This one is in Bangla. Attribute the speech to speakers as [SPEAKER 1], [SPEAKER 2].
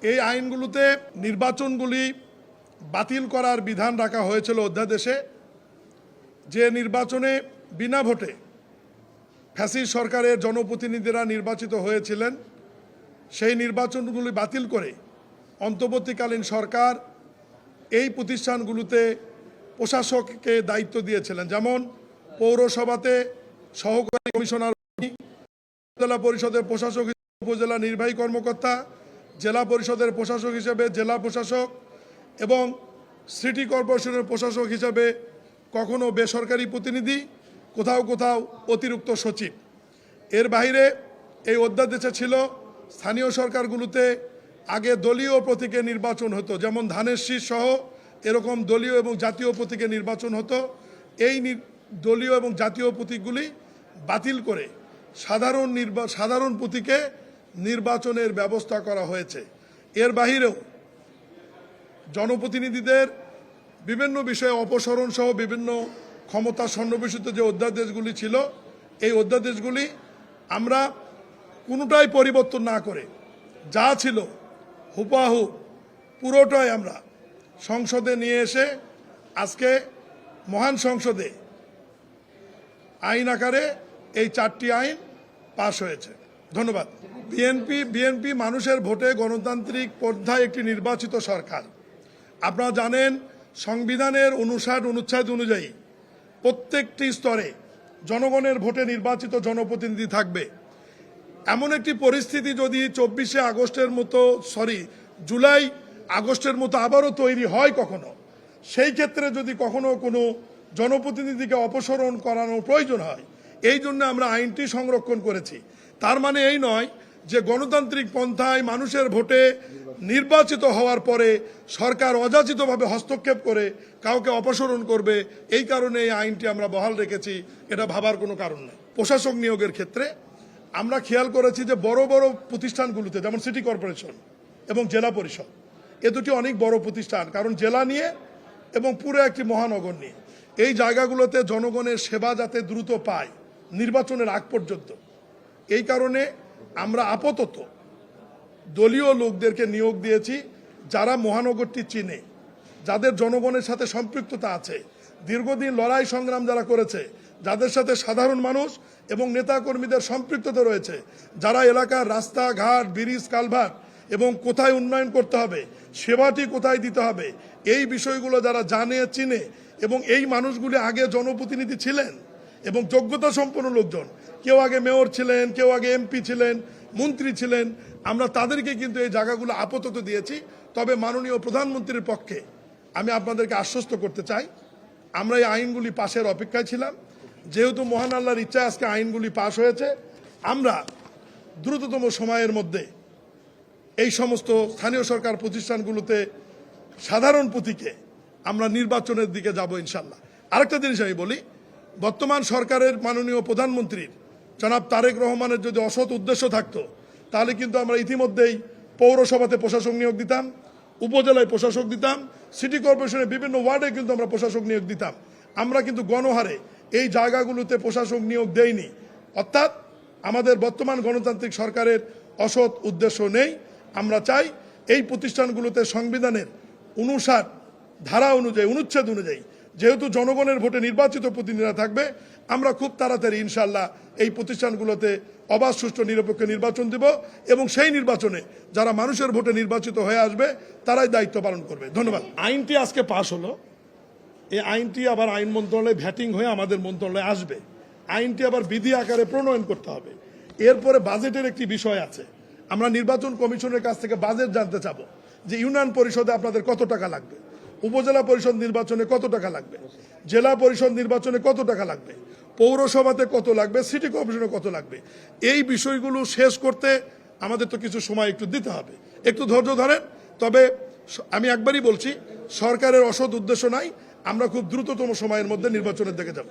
[SPEAKER 1] এই আইনগুলোতে নির্বাচনগুলি বাতিল করার বিধান রাখা হয়েছিল অধ্যাদেশে, যে নির্বাচনে বিনা ভোটে ফ্যাসিস্ট সরকারের জনপ্রতিনিধিরা নির্বাচিত হয়েছিলেন, সেই নির্বাচনগুলি বাতিল করে অন্তর্বর্তীকালীন সরকার এই প্রতিষ্ঠানগুলোতে প্রশাসককে দায়িত্ব দিয়েছিলেন। যেমন পৌরসভাতে সহকারী কমিশনার, জেলা পরিষদের প্রশাসক হিসেবে উপজেলা নির্বাহী কর্মকর্তা, জেলা পরিষদের প্রশাসক হিসেবে জেলা প্রশাসক এবং সিটি কর্পোরেশনের প্রশাসক হিসেবে কখনো বেসরকারি প্রতিনিধি, কোথাও কোথাও অতিরিক্ত সচিব। এর বাইরে এই অধ্যাদেশে ছিল স্থানীয় সরকারগুলোতে আগে দলীয় প্রতীকে নির্বাচন হতো, যেমন ধানের শীষ সহ এরকম দলীয় এবং জাতীয় প্রতীকে নির্বাচন হতো। এই দলীয় এবং জাতীয় প্রতীকগুলি বাতিল করে সাধারণ প্রতীকে নির্বাচনের ব্যবস্থা করা হয়েছে। এর বাহিরেও জনপ্রতিনিধিদের বিভিন্ন বিষয়ে অপসারণ সহ বিভিন্ন ক্ষমতা সন্নিবেশিত যে অধ্যাদেশগুলি ছিল, এই অধ্যাদেশগুলি আমরা কোনোটাই পরিবর্তন না করে যা ছিল হুবহু পুরোটাই আমরা সংসদে নিয়ে এসে আজকে মহান সংসদে আইন আকারে এই 4টি আইন পাশ হয়েছে। ধন্যবাদ। বিএনপি মানুষের ভোটে গণতান্ত্রিক পর্যায়ে একটি নির্বাচিত সরকার। আপনারা জানেন সংবিধানের 59 অনুচ্ছেদ অনুযায়ী প্রত্যেকটি স্তরে জনগণের ভোটে নির্বাচিত জনপ্রতিনিধি থাকবে। এমন একটি পরিস্থিতি যদি 24শে আগস্টের মতো জুলাই আগস্টের মতো আবারও তৈরি হয় কখনো, সেই ক্ষেত্রে যদি কখনো কোনো জনপ্রতিনিধিকে অপসারণ করানোর প্রয়োজন হয়, এই জন্য আমরা আইনটি সংরক্ষণ করেছি। তার মানে এই নয় যে গণতান্ত্রিক পন্থায় মানুষের ভোটে নির্বাচিত হওয়ার পরে সরকার অযাচিতভাবে হস্তক্ষেপ করে কাউকে অপসারণ করবে। এই কারণে এই আইনটি আমরা বহাল রেখেছি, এটা ভাবার কোনো কারণ নেই। প্রশাসক নিয়োগের ক্ষেত্রে আমরা খেয়াল করেছি যে বড় বড় প্রতিষ্ঠানগুলোতে, যেমন সিটি কর্পোরেশন এবং জেলা পরিষদ, এ দুটি অনেক বড় প্রতিষ্ঠান, কারণ জেলা নিয়ে এবং পুরো একটি মহানগর নিয়ে, এই জায়গাগুলোতে জনগণের সেবা যাতে দ্রুত পায় নির্বাচনের আগ পর্যন্ত, এই কারণে আমরা আপাতত দলীয় লোকদেরকে নিয়োগ দিয়েছি যারা মহানগরটি চিনে, যাদের জনগণের সাথে সম্পৃক্ততা আছে, দীর্ঘদিন লড়াই সংগ্রাম যারা করেছে, যাদের সাথে সাধারণ মানুষ এবং নেতাকর্মীদের সম্পৃক্ততা রয়েছে, যারা এলাকার রাস্তাঘাট, ব্রিজ, কালভার্ট এবং কোথায় উন্নয়ন করতে হবে, সেবাটি কোথায় দিতে হবে, এই বিষয়গুলো যারা জানে, চিনে, এবং এই মানুষগুলি আগে জনপ্রতিনিধি ছিলেন এবং যোগ্যতা সম্পন্ন লোকজন, কেউ আগে মেয়র ছিলেন, কেউ আগে এমপি ছিলেন, মন্ত্রী ছিলেন, আমরা তাদেরকে কিন্তু এই জায়গাগুলো আপাতত দিয়েছি। তবে মাননীয় প্রধানমন্ত্রীর পক্ষে আমি আপনাদেরকে আশ্বস্ত করতে চাই, আমরা এই আইনগুলি পাশের অপেক্ষায় ছিলাম। যেহেতু মহান আল্লাহর ইচ্ছায় আজকে আইনগুলি পাশ হয়েছে, আমরা দ্রুততম সময়ের মধ্যে এই সমস্ত স্থানীয় সরকার প্রতিষ্ঠানগুলোতে সাধারণ প্রতীকে আমরা নির্বাচনের দিকে যাব ইনশাল্লাহ। আরেকটা জিনিস আমি বলি, বর্তমান সরকারের মাননীয় প্রধানমন্ত্রীর জনাব তারেক রহমানের যদি অসৎ উদ্দেশ্য থাকতো, তাহলে কিন্তু আমরা ইতিমধ্যেই পৌরসভাতে প্রশাসক নিয়োগ দিতাম, উপজেলায় প্রশাসক দিতাম, সিটি কর্পোরেশনের বিভিন্ন ওয়ার্ডে কিন্তু আমরা প্রশাসক নিয়োগ দিতাম। আমরা কিন্তু গণহারে এই জায়গাগুলোতে প্রশাসক নিয়োগ দেইনি। অর্থাৎ আমাদের বর্তমান গণতান্ত্রিক সরকারের অসৎ উদ্দেশ্য নেই। আমরা চাই এই প্রতিষ্ঠানগুলোতে সংবিধানের 59 ধারা অনুযায়ী, অনুচ্ছেদ অনুযায়ী, যেহেতু জনগণের ভোটে নির্বাচিত প্রতিনিধিরা থাকবে, আমরা খুব তাড়াতাড়ি ইনশাল্লাহ এই প্রতিষ্ঠানগুলোতে অবাধ, সুষ্ঠু, নিরপেক্ষ নির্বাচন দেব এবং সেই নির্বাচনে যারা মানুষের ভোটে নির্বাচিত হয়ে আসবে তারাই দায়িত্ব পালন করবে। ধন্যবাদ। আইনটি আজকে পাশ হলো, এই আইনটি আবার আইন মন্ত্রণালয়ে ভ্যাটিং হয়ে আমাদের মন্ত্রণালয়ে আসবে। আইনটি আবার বিধি আকারে প্রণয়ন করতে হবে। এরপরে বাজেটের একটি বিষয় আছে। আমরা নির্বাচন কমিশনের কাছ থেকে বাজেট জানতে চাবো যে ইউনিয়ন পরিষদে আপনাদের কত টাকা লাগবে, উপজেলা পরিষদ নির্বাচনে কত টাকা লাগবে, জেলা পরিষদ নির্বাচনে কত টাকা লাগবে, পৌরসভাতে কত লাগবে, সিটি কর্পোরেশনে কত লাগবে। এই বিষয়গুলো শেষ করতে আমাদের তো কিছু সময় একটু দিতে হবে, একটু ধৈর্য ধরেন। তবে আমি একবারই বলছি, সরকারের অসৎ উদ্দেশ্য নাই, আমরা খুব দ্রুততম সময়ের মধ্যে নির্বাচনের দিকে যাব।